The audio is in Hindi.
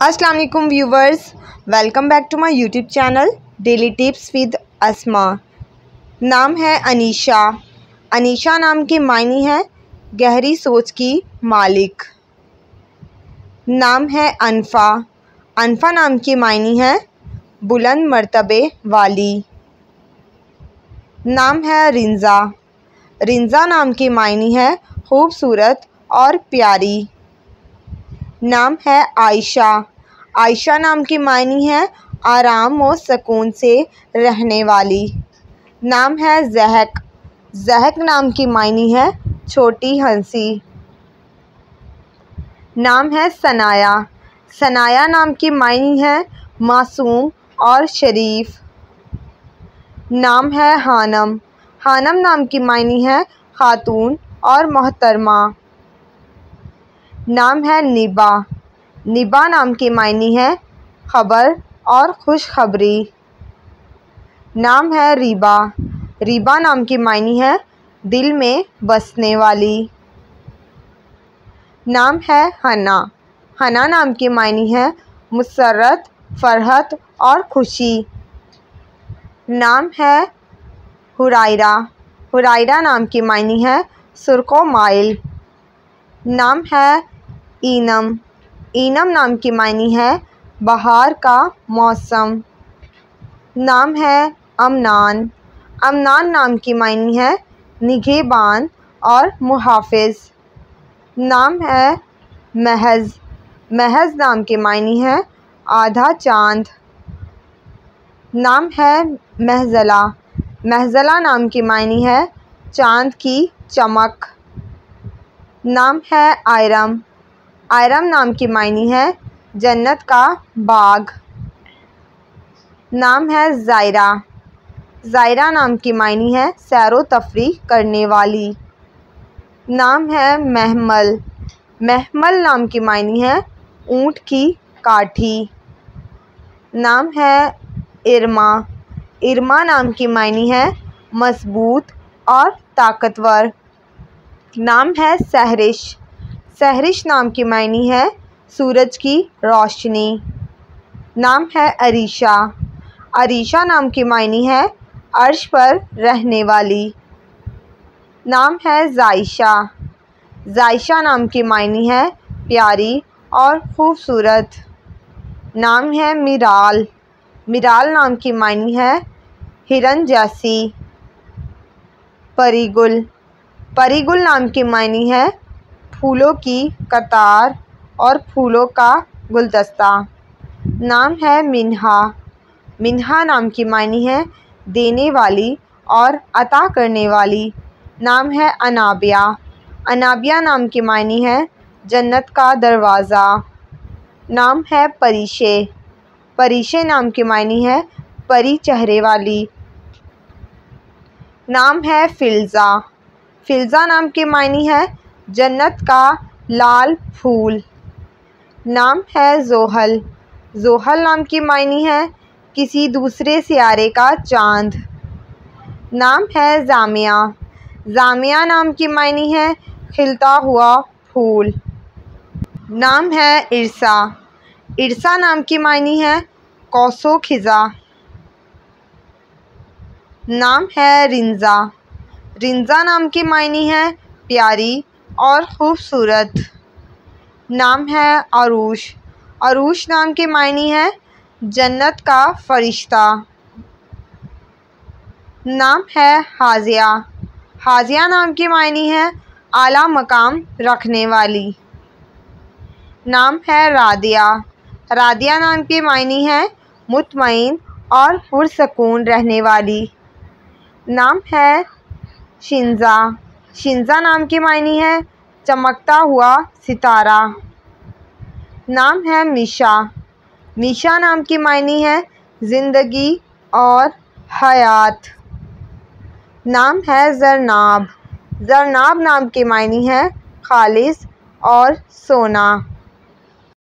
अस्सलाम वालेकुम viewers, welcome back to my YouTube channel daily tips with Asma. नाम है अनीशा। अनीशा नाम की मायनी है गहरी सोच की मालिक। नाम है अनफा। अनफा नाम की मायनी है बुलंद मर्तबे वाली। नाम है रिंजा। रिंजा नाम की मायनी है खूबसूरत और प्यारी। नाम है आयशा। आयशा नाम की मायनी है आराम और सुकून से रहने वाली। नाम है ज़हक। ज़हक नाम की मायनी है छोटी हंसी। नाम है सनाया। सनाया नाम की मायनी है मासूम और शरीफ। नाम है हानम। हानम नाम की मायनी है खातून और मोहतरमा। नाम है निबा। निबा नाम की मायनी है खबर और खुशखबरी। नाम है रीबा। रीबा नाम की मायनी है दिल में बसने वाली। नाम है हना। हना नाम की मायनी है मुसर्रत, फरहत और खुशी। नाम है हुरायरा। हुरायरा नाम की मायनी है सुर्खो माइल। नाम है ईनम। ईनम नाम की मायनी है बहार का मौसम। नाम है अमनान। अमनान नाम की मायनी है निगहबान और मुहाफ़िज़। नाम है महज़। महज़ नाम की मायनी है आधा चाँद। नाम है महज़ला। महज़ला नाम की मायनी है चाँद की चमक। नाम है आयरम। आयरम नाम की मायनी है जन्नत का बाग। नाम है ज़ायरा। ज़ायरा नाम की मायनी है सैरो तफरीह करने वाली। नाम है महमल। महमल नाम की मायनी है ऊँट की काठी। नाम है इरमा। इरमा नाम की मायनी है मजबूत और ताकतवर। नाम है सहरिश। सहरिश नाम की मायनी है सूरज की रोशनी। नाम है अरीशा। अरीशा नाम की मायनी है अर्श पर रहने वाली। नाम है जायशा। जायशा नाम की मायनी है प्यारी और ख़ूबसूरत। नाम है मिराल। मिराल नाम की मायनी है हिरन जैसी। परीगुल। परीगुल नाम की मायनी है फूलों की कतार और फूलों का गुलदस्ता। नाम है मिन्हा। मिन्हा नाम की मायनी है देने वाली और अता करने वाली। नाम है अनाबिया। अनाबिया नाम की मायनी है जन्नत का दरवाज़ा। नाम है परीशे। परीशे नाम की मायनी है परी चेहरे वाली। नाम है फ़िल्ज़ा। फ़िल्ज़ा नाम की मायनी है जन्नत का लाल फूल। नाम है ज़ोहल। ज़ोहल नाम की मायनी है किसी दूसरे सियारे का चाँद। नाम है ज़ामिया। ज़ामिया नाम की मायनी है खिलता हुआ फूल। नाम है इरसा। इरसा नाम की मायनी है कौसो खिज़ा। नाम है रिंजा। रिंजा नाम की मायनी है प्यारी और ख़ूबसूरत। नाम है अरूश। अरूश नाम की मायनी है जन्नत का फ़रिश्ता। नाम है हाजिया। हाजिया नाम की मायनी है आला मकाम रखने वाली। नाम है रादिया। रादिया नाम की मायनी है मुतमईन और पुरसकून रहने वाली। नाम है शिंजा। शिंजा नाम की मायनी है चमकता हुआ सितारा। नाम है मिशा। मिशा नाम की मायनी है ज़िंदगी और हयात। नाम है ज़रनाब। ज़रनाब नाम की मायनी है खालिस और सोना।